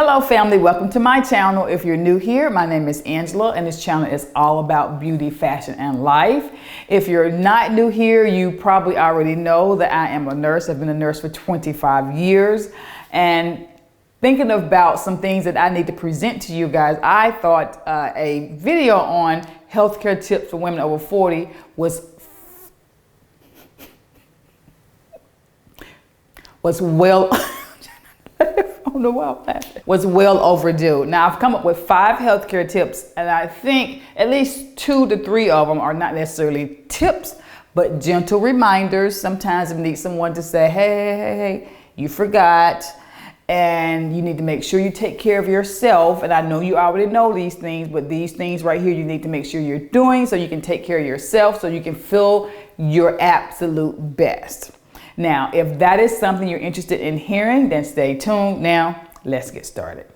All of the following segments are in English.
Hello family, welcome to my channel. If you're new here, my name is Angela and this channel is all about beauty, fashion, and life. If you're not new here, you probably already know that I am a nurse. I've been a nurse for 25 years and thinking about some things that I need to present to you guys, I thought a video on healthcare tips for women over 40 was well was well overdue. Now I've come up with 5 healthcare tips and I think at least 2 to 3 of them are not necessarily tips, but gentle reminders. Sometimes we need someone to say, hey, you forgot, and you need to make sure you take care of yourself. And I know you already know these things, but these things right here you need to make sure you're doing so you can take care of yourself, so you can feel your absolute best. Now, if that is something you're interested in hearing, then stay tuned. Now, let's get started.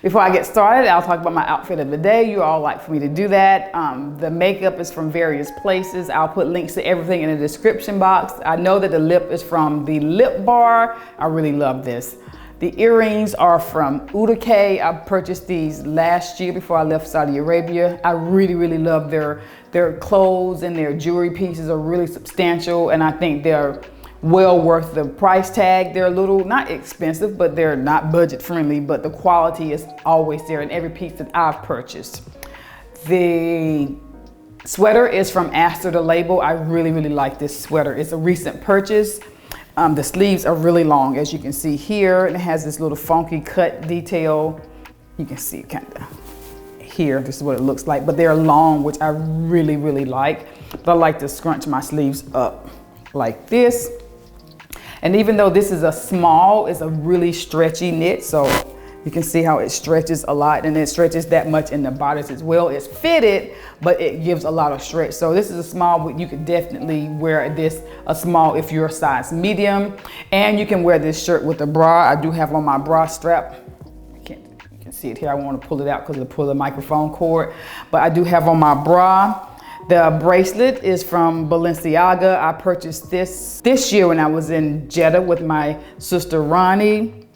Before I get started, I'll talk about my outfit of the day. You all like for me to do that. The makeup is from various places. I'll put links to everything in the description box. I know that the lip is from the Lip Bar. I really love this. The earrings are from Uda. I purchased these last year before I left Saudi Arabia. I really love their clothes, and their jewelry pieces are really substantial, and I think they're well worth the price tag. They're a little, not expensive, but they're not budget friendly, but the quality is always there in every piece that I've purchased. The sweater is from Aster, the label. I really like this sweater. It's a recent purchase. The sleeves are really long, as you can see here, and it has this little funky cut detail. You can see kind of here, this is what it looks like, but they're long, which I really like. But I like to scrunch my sleeves up like this. And even though this is a small, it's a really stretchy knit, so you can see how it stretches a lot, and it stretches that much in the bodice as well. It's fitted, but it gives a lot of stretch. So this is a small, but you could definitely wear this a small if you're a size medium. And you can wear this shirt with a bra. I do have on my bra strap. You can see it here. I want to pull it out because it'll pull the microphone cord. But I do have on my bra. The bracelet is from Balenciaga. I purchased this year when I was in Jeddah with my sister Ronnie.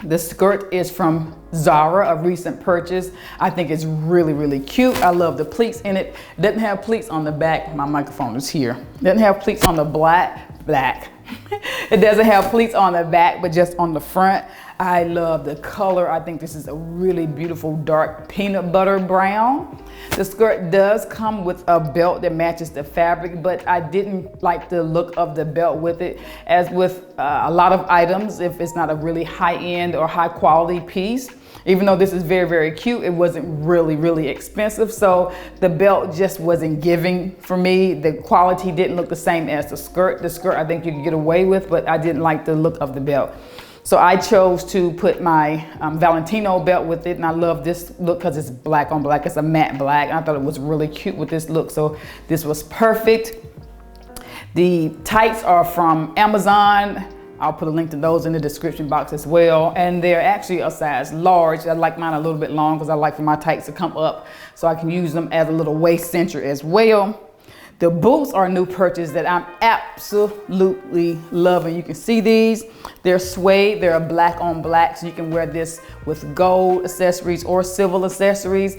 The skirt is from Zara, a recent purchase. I think it's really cute. I love the pleats in it. It doesn't have pleats on the back. My microphone is here. It doesn't have pleats on the black. It doesn't have pleats on the back, but just on the front. I love the color. I think this is a really beautiful dark peanut butter brown. The skirt does come with a belt that matches the fabric, but I didn't like the look of the belt with it. As with a lot of items, if it's not a really high-end or high-quality piece, even though this is very cute, it wasn't really expensive, so the belt just wasn't giving for me. The quality didn't look the same as the skirt. The skirt I think you could get away with, but I didn't like the look of the belt. So I chose to put my Valentino belt with it, and I love this look because it's black on black. It's a matte black, and I thought it was really cute with this look, so this was perfect. The tights are from Amazon. I'll put a link to those in the description box as well, and they're actually a size large. I like mine a little bit long because I like for my tights to come up so I can use them as a little waist cincher as well. The boots are a new purchase that I'm absolutely loving. You can see these. They're suede. They're black on black, so you can wear this with gold accessories or silver accessories.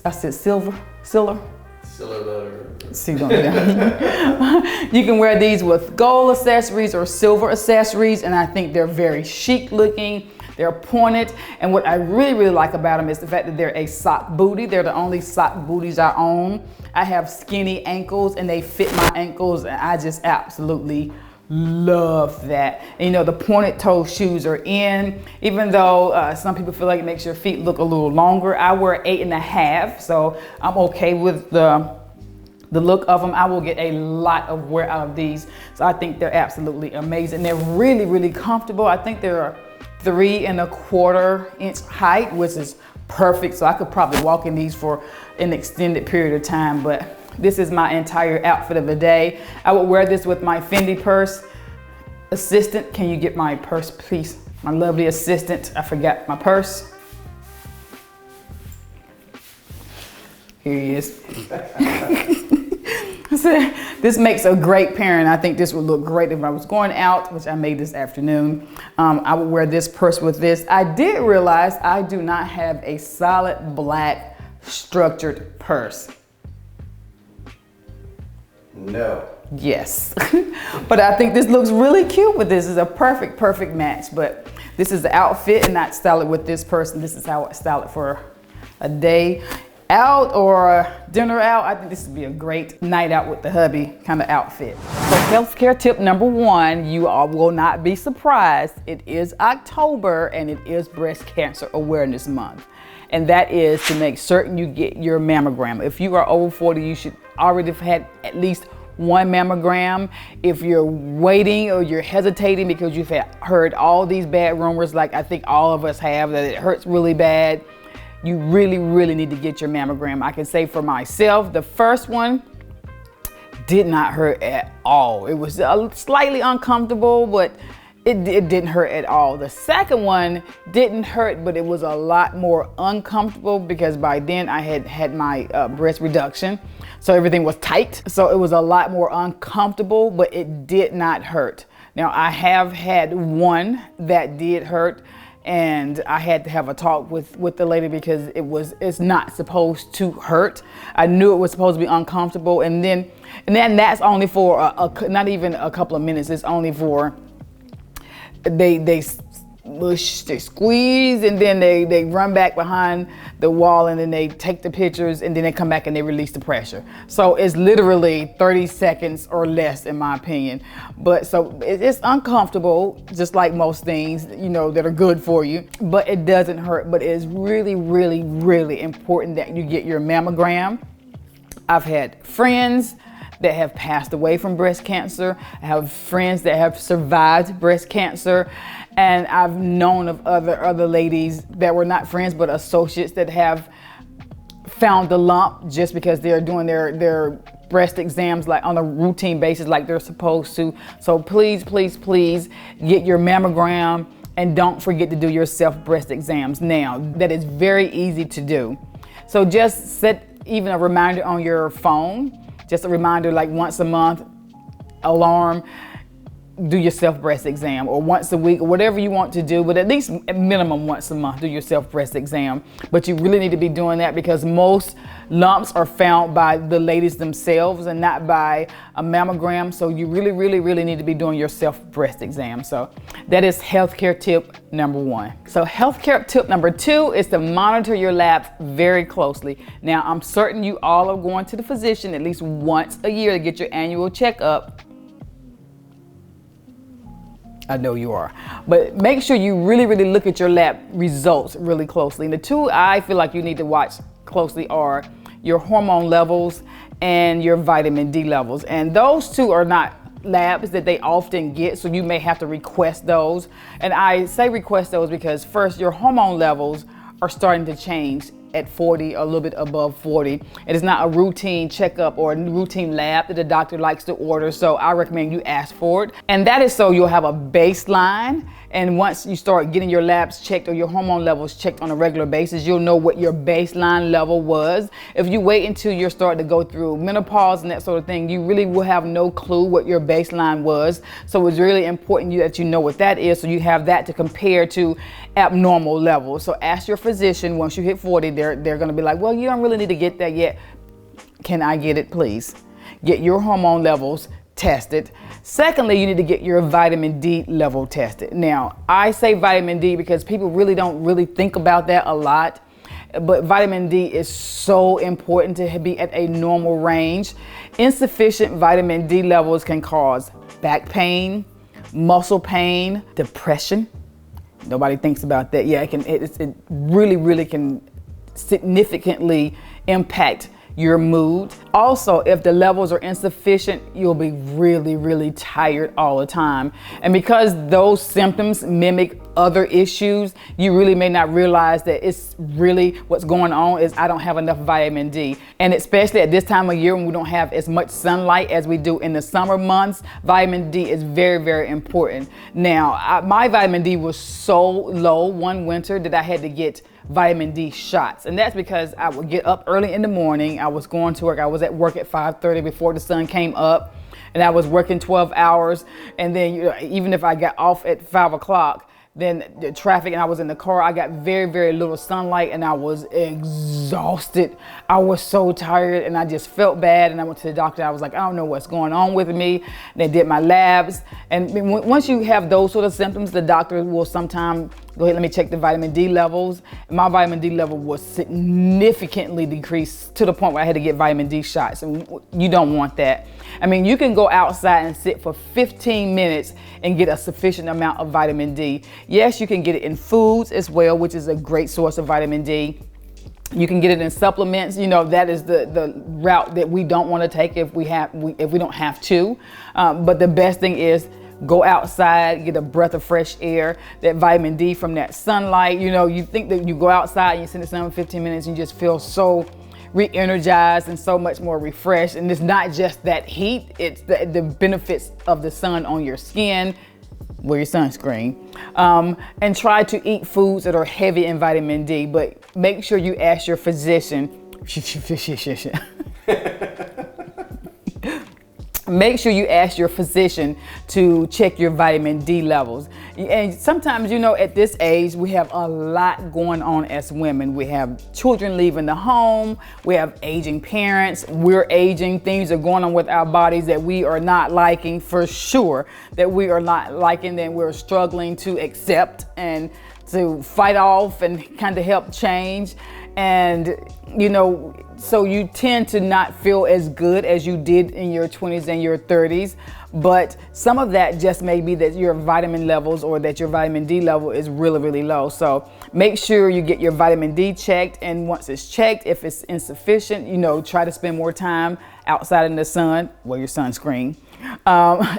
I said silver? Silver? Silveler. See, don't do that. You can wear these with gold accessories or silver accessories, and I think they're very chic looking. They're pointed, and what I really like about them is the fact that they're a sock booty. They're the only sock booties I own. I have skinny ankles, and they fit my ankles, and I just absolutely love that. And, you know, the pointed toe shoes are in, even though some people feel like it makes your feet look a little longer. I wear 8.5, so I'm okay with the look of them. I will get a lot of wear out of these, so I think they're absolutely amazing. They're really comfortable. I think they're 3¼ inch height, which is perfect, so I could probably walk in these for an extended period of time. But this is my entire outfit of the day. I would wear this with my Fendi purse. Assistant, can you get my purse, please? My lovely assistant, I forgot my purse. Here he is. I said, this makes a great parent. I think this would look great if I was going out, which I made this afternoon. I would wear this purse with this. I did realize I do not have a solid black structured purse. No. Yes. But I think this looks really cute with this. It's a perfect match. But this is the outfit, and not style it with this purse. And this is how I style it for a day out or dinner out. I think this would be a great night out with the hubby kind of outfit. So healthcare tip number 1, you all will not be surprised. It is October and it is Breast Cancer Awareness Month. And that is to make certain you get your mammogram. If you are over 40, you should already have had at least 1 mammogram. If you're waiting or you're hesitating because you've heard all these bad rumors, like I think all of us have, that it hurts really bad, you really need to get your mammogram. I can say for myself, the first one did not hurt at all. It was slightly uncomfortable, but it didn't hurt at all. The second one didn't hurt, but it was a lot more uncomfortable because by then I had my breast reduction. So everything was tight. So it was a lot more uncomfortable, but it did not hurt. Now I have had one that did hurt, and I had to have a talk with the lady because it's not supposed to hurt. I knew it was supposed to be uncomfortable, and then that's only for not even a couple of minutes. It's only for they squeeze, and then they run back behind the wall, and then they take the pictures, and then they come back and they release the pressure. So it's literally 30 seconds or less, in my opinion. But so it's uncomfortable, just like most things, that are good for you, but it doesn't hurt. But it's really important that you get your mammogram. I've had friends that have passed away from breast cancer. I have friends that have survived breast cancer. And I've known of other ladies that were not friends, but associates that have found the lump just because they're doing their breast exams like on a routine basis like they're supposed to. So please get your mammogram, and don't forget to do your self-breast exams now. That is very easy to do. So just set even a reminder on your phone. Just a reminder, like once a month, alarm, do your self-breast exam, or once a week, or whatever you want to do, but at least at minimum once a month, do your self-breast exam. But you really need to be doing that because most lumps are found by the ladies themselves and not by a mammogram. So you really need to be doing your self-breast exam. So that is healthcare tip number 1. So healthcare tip number 2 is to monitor your labs very closely. Now, I'm certain you all are going to the physician at least once a year to get your annual checkup. I know you are, but make sure you really look at your lab results really closely. And the 2 I feel like you need to watch closely are your hormone levels and your vitamin D levels. And those 2 are not labs that they often get, so you may have to request those. And I say request those because first, your hormone levels are starting to change at 40 or a little bit above 40. It is not a routine checkup or a routine lab that the doctor likes to order, so I recommend you ask for it. And that is so you'll have a baseline, and once you start getting your labs checked or your hormone levels checked on a regular basis, you'll know what your baseline level was. If you wait until you're starting to go through menopause and that sort of thing, you really will have no clue what your baseline was. So it's really important that you know what that is, so you have that to compare to abnormal levels. So ask your physician once you hit 40, they're going to be like, well, you don't really need to get that yet. Can I get it, please? Get your hormone levels tested. Secondly, you need to get your vitamin D level tested. Now, I say vitamin D because people don't really think about that a lot, but vitamin D is so important to be at a normal range. Insufficient vitamin D levels can cause back pain, muscle pain, depression. Nobody thinks about that. Yeah, it really can significantly impact your mood. Also, if the levels are insufficient, you'll be really tired all the time. And because those symptoms mimic other issues, you really may not realize that it's really what's going on is I don't have enough vitamin D. And especially at this time of year when we don't have as much sunlight as we do in the summer months, vitamin D is very important. Now, my vitamin D was so low one winter that I had to get vitamin D shots. And that's because I would get up early in the morning. I was going to work. I was at work at 5:30 before the sun came up, and I was working 12 hours. And then even if I got off at 5 o'clock, then the traffic, and I was in the car, I got very, very little sunlight, and I was exhausted. I was so tired, and I just felt bad. And I went to the doctor. I was like, I don't know what's going on with me. They did my labs. And once you have those sort of symptoms, the doctor will sometime go ahead, let me check the vitamin D levels. And my vitamin D level was significantly decreased to the point where I had to get vitamin D shots. And you don't want that. I mean, you can go outside and sit for 15 minutes and get a sufficient amount of vitamin D. Yes, you can get it in foods as well, which is a great source of vitamin D. You can get it in supplements. That is the route that we don't want to take if we don't have to. But the best thing is go outside, get a breath of fresh air, that vitamin D from that sunlight. You think that you go outside and you sit in the sun for 15 minutes and you just feel so re-energized and so much more refreshed. And it's not just that heat, it's the benefits of the sun on your skin. Wear your sunscreen, and try to eat foods that are heavy in vitamin D, but make sure you ask your physician. Make sure you ask your physician to check your vitamin D levels. And sometimes, at this age, we have a lot going on as women. We have children leaving the home. We have aging parents. We're aging. Things are going on with our bodies that we are not liking, for sure, that we are not liking, that we're struggling to accept and to fight off and kind of help change. And, so you tend to not feel as good as you did in your 20s and your 30s. But some of that just may be that your vitamin levels or that your vitamin D level is really, really low. So make sure you get your vitamin D checked. And once it's checked, if it's insufficient, try to spend more time outside in the sun, wear your sunscreen,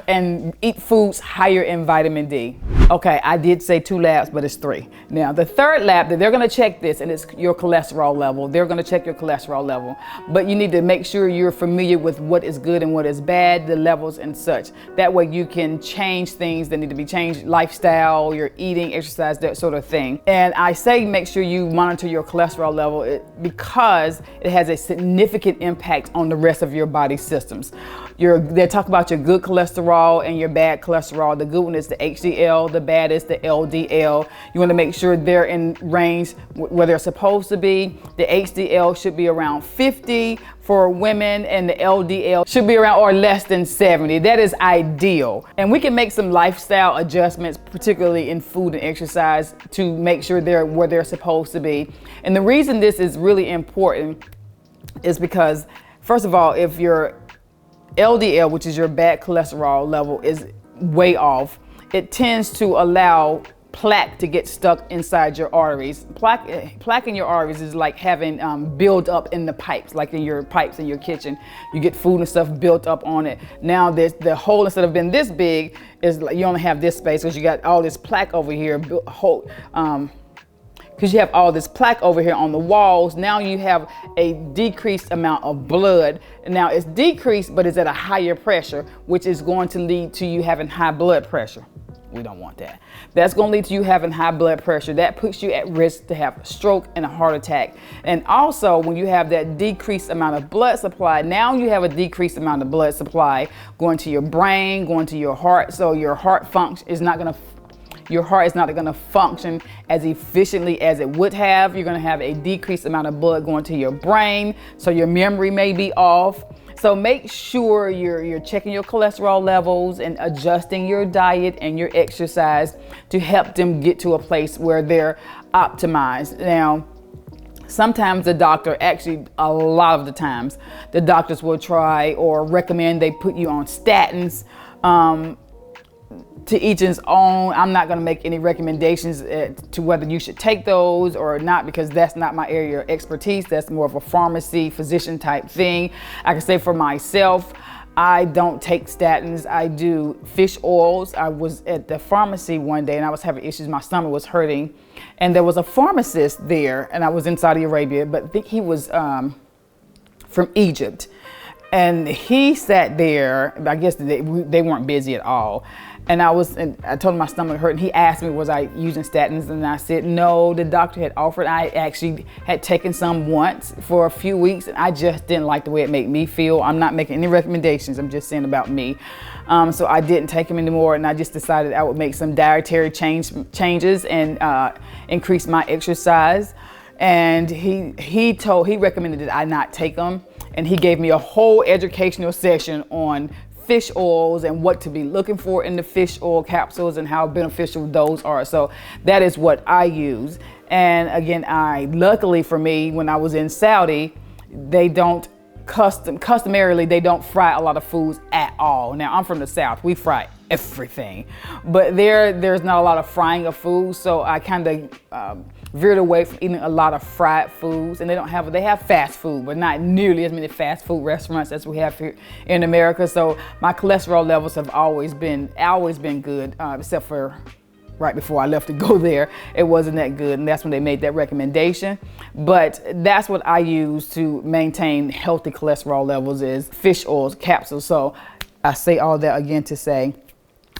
and eat foods higher in vitamin D. Okay, I did say 2 labs, but it's 3. Now, the third lab that they're gonna check this, and it's your cholesterol level. They're gonna check your cholesterol level, but you need to make sure you're familiar with what is good and what is bad, the levels and such. That way you can change things that need to be changed, lifestyle, your eating, exercise, that sort of thing. And I say make sure you monitor your cholesterol level because it has a significant impact on the rest of your body systems. They talk about your good cholesterol and your bad cholesterol. The good one is the HDL, the bad is the LDL. You want to make sure they're in range where they're supposed to be. The HDL should be around 50 for women, and the LDL should be around or less than 70. That is ideal. And we can make some lifestyle adjustments, particularly in food and exercise, to make sure they're where they're supposed to be. And the reason this is really important is because, first of all, if your LDL, which is your bad cholesterol level, is way off, it tends to allow plaque to get stuck inside your arteries. Plaque in your arteries is like having build up in the pipes, like in your pipes in your kitchen. You get food and stuff built up on it. Now the hole, instead of being this big, is like you only have this space because you got all this plaque over here. Because you have all this plaque over here on the walls. Now you have a decreased amount of blood. Now it's decreased, but it's at a higher pressure, which is going to lead to you having high blood pressure. We don't want that. That's going to lead to you having high blood pressure. That puts you at risk to have a stroke and a heart attack. And also, when you have that decreased amount of blood supply, now you have a decreased amount of blood supply going to your brain, going to your heart. So your heart function is not going to your heart is not going to function as efficiently as it would have. You're going to have a decreased amount of blood going to your brain, so your memory may be off. So make sure you're checking your cholesterol levels and adjusting your diet and your exercise to help them get to a place where they're optimized. Now, sometimes the doctor, actually a lot of the times, the doctors will try or recommend they put you on statins. To each his own. I'm not going to make any recommendations to whether you should take those or not, because that's not my area of expertise. That's more of a pharmacy, physician type thing. I can say for myself, I don't take statins. I do fish oils. I was at the pharmacy one day and I was having issues. My stomach was hurting, and there was a pharmacist there, and I was in Saudi Arabia, but I think he was from Egypt. And he sat there, I guess they weren't busy at all. And I told him my stomach hurt, and he asked me, was I using statins? And I said, no, the doctor had offered. I actually had taken some once for a few weeks, and I just didn't like the way it made me feel. I'm not making any recommendations. I'm just saying about me. So I didn't take them anymore, and I just decided I would make some dietary changes and increase my exercise. And he recommended that I not take them. And he gave me a whole educational session on fish oils and what to be looking for in the fish oil capsules and how beneficial those are. So that is what I use. And again, luckily for me, when I was in Saudi, they don't customarily, they don't fry a lot of foods at all. Now, I'm from the South, we fry everything, but there's not a lot of frying of food, so I kind of veered away from eating a lot of fried foods. And they have fast food, but not nearly as many fast food restaurants as we have here in America. So my cholesterol levels have always been good, except for right before I left to go there, it wasn't that good, and that's when they made that recommendation. But that's what I use to maintain healthy cholesterol levels, is fish oils capsules. So I say all that again to say,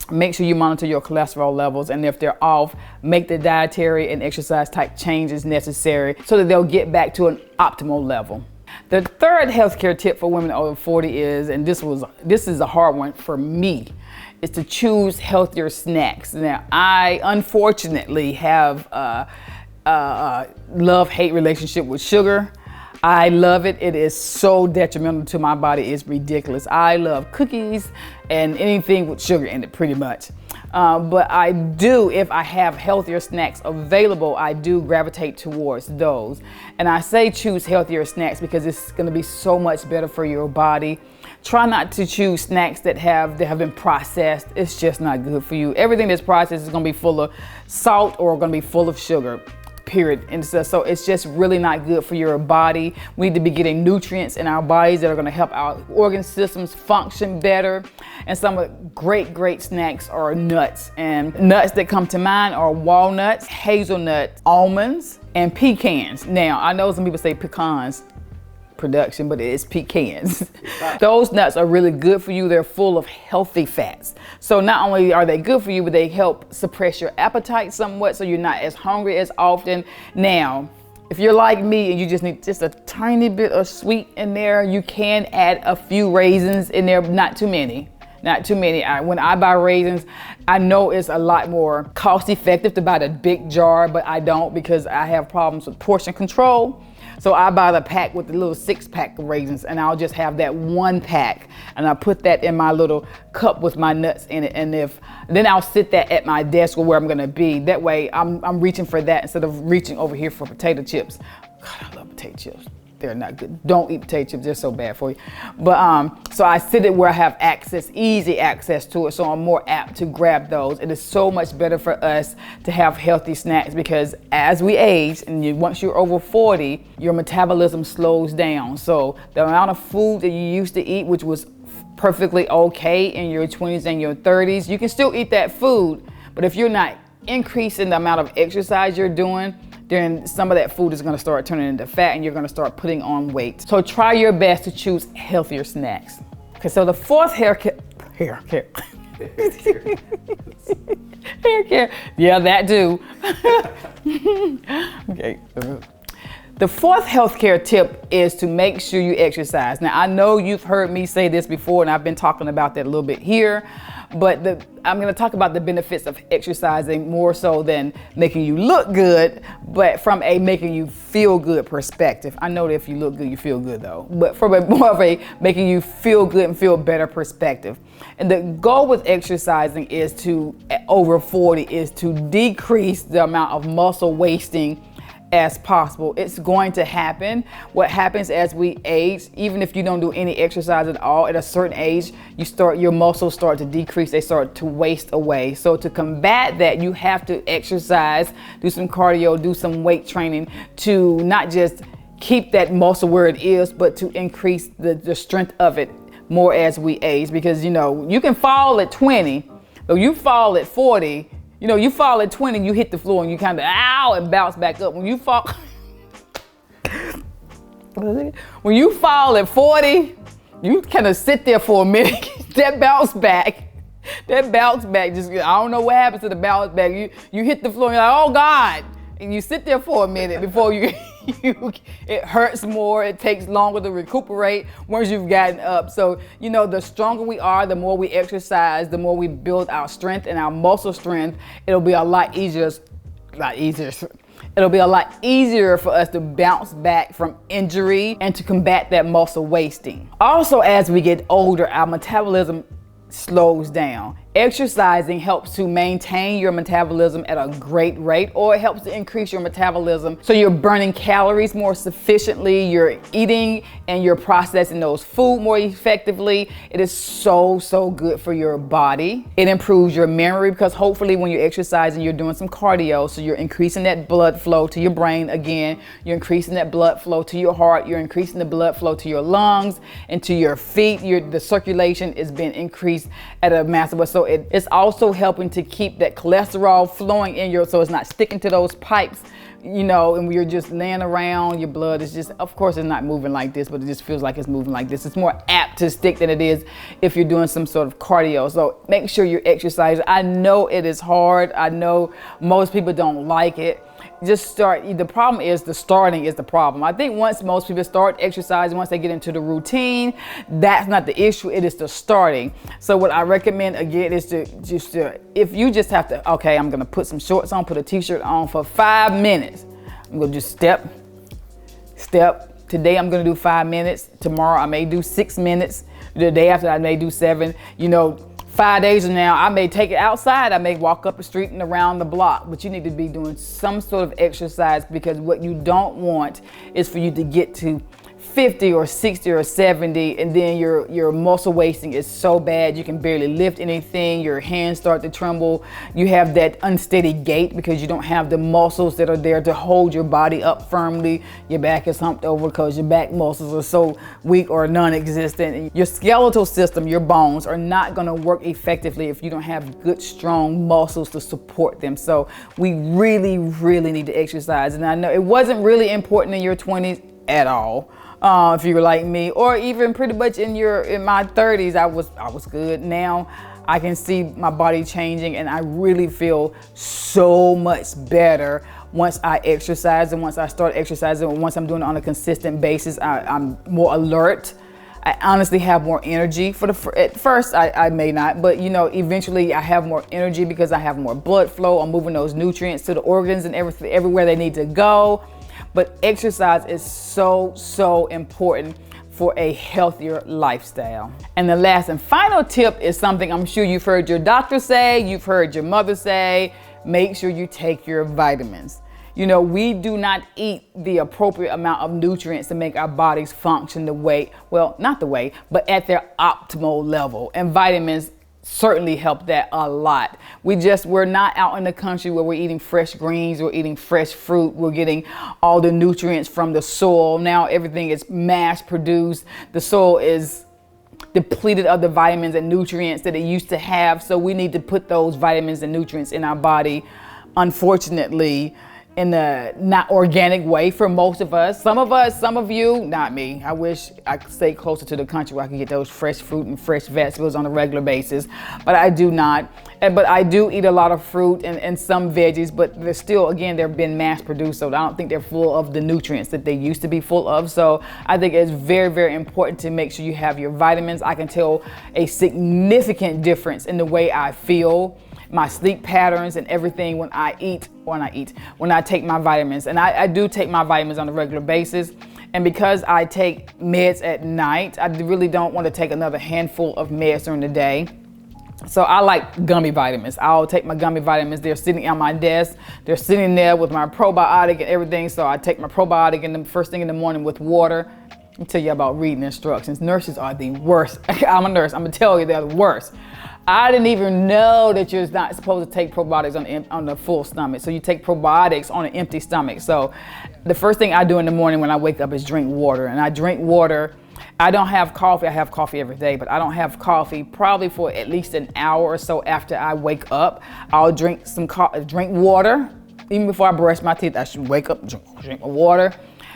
make sure you monitor your cholesterol levels, and if they're off, make the dietary and exercise type changes necessary so that they'll get back to an optimal level. The third healthcare tip for women over 40 is, and this is a hard one for me, is to choose healthier snacks. Now, I unfortunately have a love-hate relationship with sugar. I love it. It is so detrimental to my body. It's ridiculous. I love cookies and anything with sugar in it, pretty much. But I do, if I have healthier snacks available, I do gravitate towards those. And I say choose healthier snacks because it's going to be so much better for your body. Try not to choose snacks that have been processed. It's just not good for you. Everything that's processed is going to be full of salt or going to be full of sugar, period. And so it's just really not good for your body. We need to be getting nutrients in our bodies that are going to help our organ systems function better. And some of the great snacks are nuts. And nuts that come to mind are walnuts, hazelnuts, almonds, and pecans. Now, I know some people say pecans, production, but it's pecans. Those nuts are really good for you. They're full of healthy fats. So not only are they good for you, but they help suppress your appetite somewhat so you're not as hungry as often. Now, if you're like me and you just need just a tiny bit of sweet in there, you can add a few raisins in there, but not too many. Not too many. When I buy raisins, I know it's a lot more cost effective to buy the big jar, but I don't because I have problems with portion control. So I buy the pack with the little 6-pack of raisins, and I'll just have that 1 pack, and I put that in my little cup with my nuts in it. And then I'll sit that at my desk or where I'm gonna be. That way I'm reaching for that instead of reaching over here for potato chips. God, I love potato chips. They're not good. Don't eat potato chips, they're so bad for you. But so I sit it where I have easy access to it, so I'm more apt to grab those. It is so much better for us to have healthy snacks because as we age, and once you're over 40, your metabolism slows down. So the amount of food that you used to eat, which was perfectly okay in your 20s and your 30s, you can still eat that food, but if you're not increasing the amount of exercise you're doing, then some of that food is going to start turning into fat and you're going to start putting on weight. So try your best to choose healthier snacks. Okay, so the fourth hair care. Yeah, that do. Okay. The fourth healthcare tip is to make sure you exercise. Now, I know you've heard me say this before, and I've been talking about that a little bit here, but I'm going to talk about the benefits of exercising more so than making you look good, but from a making you feel good perspective. I know that if you look good, you feel good though, but from more of a making you feel good and feel better perspective. And the goal with exercising is over 40 is to decrease the amount of muscle wasting as possible. It's going to happen. What happens as we age, even if you don't do any exercise at all, at a certain age, your muscles start to decrease, they start to waste away. So to combat that, you have to exercise, do some cardio, do some weight training to not just keep that muscle where it is, but to increase the strength of it more as we age. Because you can fall at 20, but you fall at 40, you fall at 20, you hit the floor and you kind of, ow, and bounce back up. When you fall at 40, you kind of sit there for a minute, that bounce back That bounce back, just, I don't know what happens to the bounce back. You hit the floor and you're like, oh God. And you sit there for a minute before it hurts more, it takes longer to recuperate once you've gotten up. So, the stronger we are, the more we exercise, the more we build our strength and our muscle strength, it'll be a lot easier. It'll be a lot easier for us to bounce back from injury and to combat that muscle wasting. Also, as we get older, our metabolism slows down. Exercising helps to maintain your metabolism at a great rate, or it helps to increase your metabolism so you're burning calories more sufficiently, you're eating and you're processing those food more effectively. It is so good for your body. It improves your memory because hopefully when you're exercising, you're doing some cardio, so you're increasing that blood flow to your brain again, you're increasing that blood flow to your heart, you're increasing the blood flow to your lungs and to your feet. The circulation is being increased at a massive way. So it's also helping to keep that cholesterol flowing in so it's not sticking to those pipes, and when you're just laying around, your blood is just, of course it's not moving like this, but it just feels like it's moving like this. It's more apt to stick than it is if you're doing some sort of cardio. So make sure you're exercising. I know it is hard. I know most people don't like it. Just start. The problem is the starting is the problem. I think once most people start exercising, once they get into the routine, that's not the issue. It is the starting. So what I recommend again is if you just have to, okay, I'm gonna put some shorts on, put a t-shirt on for 5 minutes. I'm gonna just step. Today I'm gonna do 5 minutes. Tomorrow I may do 6 minutes. The day after I may do 7. 5 days from now, I may take it outside. I may walk up the street and around the block, but you need to be doing some sort of exercise, because what you don't want is for you to get to 50 or 60 or 70 and then your muscle wasting is so bad you can barely lift anything, your hands start to tremble, you have that unsteady gait because you don't have the muscles that are there to hold your body up firmly, your back is humped over because your back muscles are so weak or non-existent. Your skeletal system, your bones, are not going to work effectively if you don't have good strong muscles to support them. So we really need to exercise. And I know it wasn't really important in your 20s at all. If you were like me, or even pretty much in my 30s, I was good. Now I can see my body changing, and I really feel so much better once I exercise, and once I start exercising, and once I'm doing it on a consistent basis. I'm more alert. I honestly have more energy. At first, I may not, but eventually I have more energy because I have more blood flow. I'm moving those nutrients to the organs and everywhere they need to go. But exercise is so important for a healthier lifestyle. And the last and final tip is something I'm sure you've heard your doctor say, you've heard your mother say: make sure you take your vitamins. We do not eat the appropriate amount of nutrients to make our bodies function but at their optimal level. And vitamins certainly help that a lot. We're not out in the country where we're eating fresh greens, we're eating fresh fruit, we're getting all the nutrients from the soil. Now everything is mass produced. The soil is depleted of the vitamins and nutrients that it used to have. So we need to put those vitamins and nutrients in our body, unfortunately, in a not organic way for most of us. Some of you, not me. I wish I could stay closer to the country where I could get those fresh fruit and fresh vegetables on a regular basis, but I do not. But I do eat a lot of fruit and some veggies, but they're still, again, they've been mass produced, so I don't think they're full of the nutrients that they used to be full of. So I think it's very important to make sure you have your vitamins. I can tell a significant difference in the way I feel, my sleep patterns and everything when I take my vitamins. And I do take my vitamins on a regular basis. And because I take meds at night, I really don't want to take another handful of meds during the day. So I like gummy vitamins. I'll take my gummy vitamins. They're sitting on my desk. They're sitting there with my probiotic and everything. So I take my probiotic in the first thing in the morning with water. Let me tell you about reading instructions. Nurses are the worst. I'm a nurse. I'm gonna tell you they're the worst. I didn't even know that you're not supposed to take probiotics on the full stomach. So you take probiotics on an empty stomach. So the first thing I do in the morning when I wake up is drink water. And I drink water. I don't have coffee. I have coffee every day, but I don't have coffee probably for at least an hour or so after I wake up. I'll drink water. Even before I brush my teeth, I should wake up, drink water.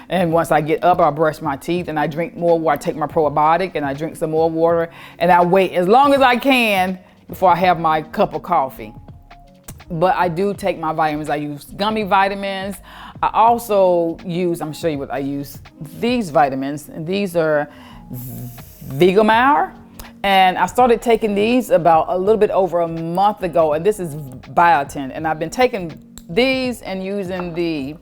And once I get up, I'll brush my teeth and I drink more water. I take my probiotic and I drink some more water, and I wait as long as I can before I have my cup of coffee. But I do take my vitamins. I use gummy vitamins. I also use, I'm gonna show you what I use, these vitamins. And these are Vigomar. And I started taking these about a little bit over a month ago. And this is biotin. And I've been taking these and using the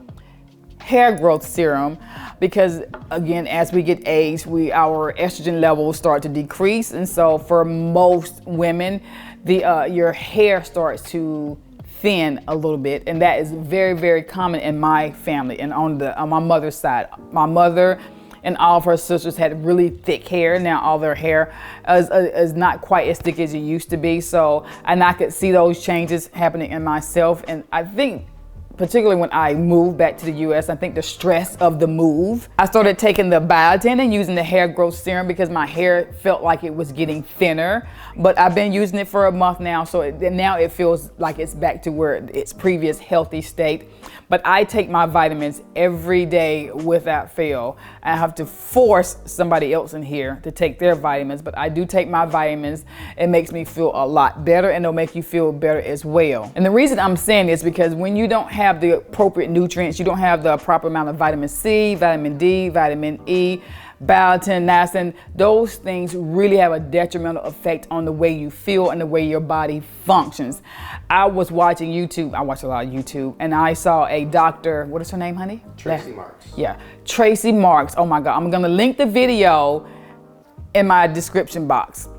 hair growth serum because, again, as we get aged, our estrogen levels start to decrease. And so for most women, your hair starts to thin a little bit, and that is very, very common in my family and on my mother's side. My mother and all of her sisters had really thick hair. Now all their hair is not quite as thick as it used to be. So, and I could see those changes happening in myself. And I think, particularly when I moved back to the US, I think the stress of the move, I started taking the biotin and using the hair growth serum because my hair felt like it was getting thinner. But I've been using it for a month now, so now it feels like it's back to where its previous healthy state. But I take my vitamins every day without fail. I have to force somebody else in here to take their vitamins, but I do take my vitamins. It makes me feel a lot better, and it'll make you feel better as well. And the reason I'm saying this is because when you don't have the appropriate nutrients, you don't have the proper amount of vitamin C, vitamin D, vitamin E, biotin, niacin, those things really have a detrimental effect on the way you feel and the way your body functions. I was watching YouTube, I watch a lot of YouTube, and I saw a doctor, what is her name, honey? Tracy Marks. Yeah, Tracy Marks. Oh my God, I'm gonna link the video in my description box.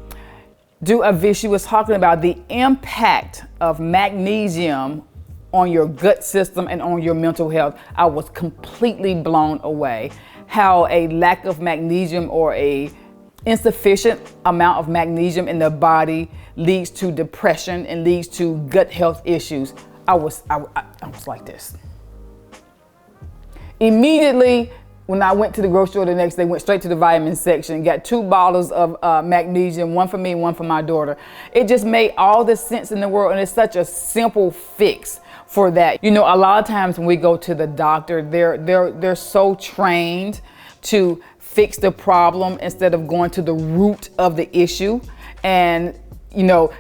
She was talking about the impact of magnesium on your gut system and on your mental health. I was completely blown away. How a lack of magnesium or a insufficient amount of magnesium in the body leads to depression and leads to gut health issues. I was like this. Immediately, when I went to the grocery store the next day, went straight to the vitamin section, got 2 bottles of magnesium, one for me and one for my daughter. It just made all the sense in the world, and it's such a simple fix for that. You know, a lot of times when we go to the doctor, they're so trained to fix the problem instead of going to the root of the issue. And, you know,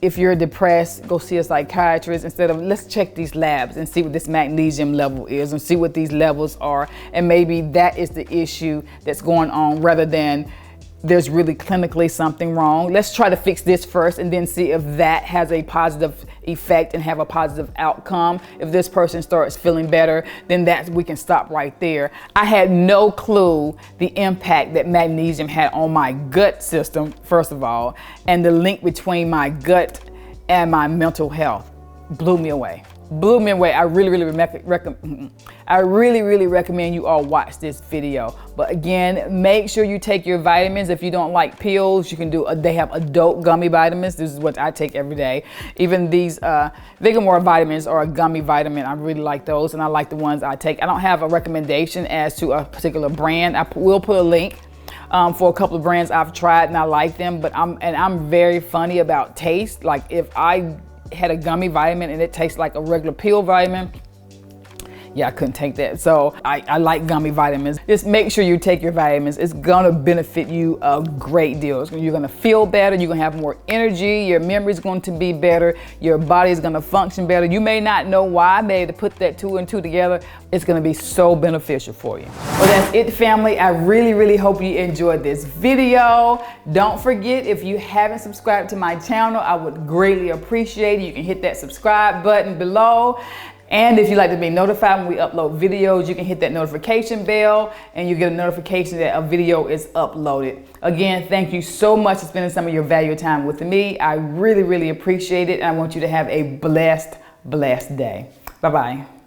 if you're depressed, go see a psychiatrist instead of let's check these labs and see what this magnesium level is and see what these levels are. And maybe that is the issue that's going on rather than there's really clinically something wrong. Let's try to fix this first and then see if that has a positive effect and have a positive outcome. If this person starts feeling better, then we can stop right there. I had no clue the impact that magnesium had on my gut system, first of all, and the link between my gut and my mental health. Blew me away. Blew me away. I really recommend you all watch this video. But again, make sure you take your vitamins. If you don't like pills, you can do, they have adult gummy vitamins. This is what I take every day. Even these Vigomar vitamins are a gummy vitamin. I really like those, and I like the ones I take. I don't have a recommendation as to a particular brand. I will put a link for a couple of brands I've tried and I like them, but I'm very funny about taste. Like if I had a gummy vitamin and it tastes like a regular pill vitamin, yeah, I couldn't take that. So I like gummy vitamins. Just make sure you take your vitamins. It's gonna benefit you a great deal. You're gonna feel better, you're gonna have more energy, your memory's going to be better, your body's gonna function better. You may not know why, maybe to put that 2 and 2 together, it's gonna be so beneficial for you. Well, that's it, family. I really hope you enjoyed this video. Don't forget, if you haven't subscribed to my channel, I would greatly appreciate it. You can hit that subscribe button below. And if you'd like to be notified when we upload videos, you can hit that notification bell and you get a notification that a video is uploaded. Again, thank you so much for spending some of your valuable time with me. I really appreciate it. And I want you to have a blessed day. Bye-bye.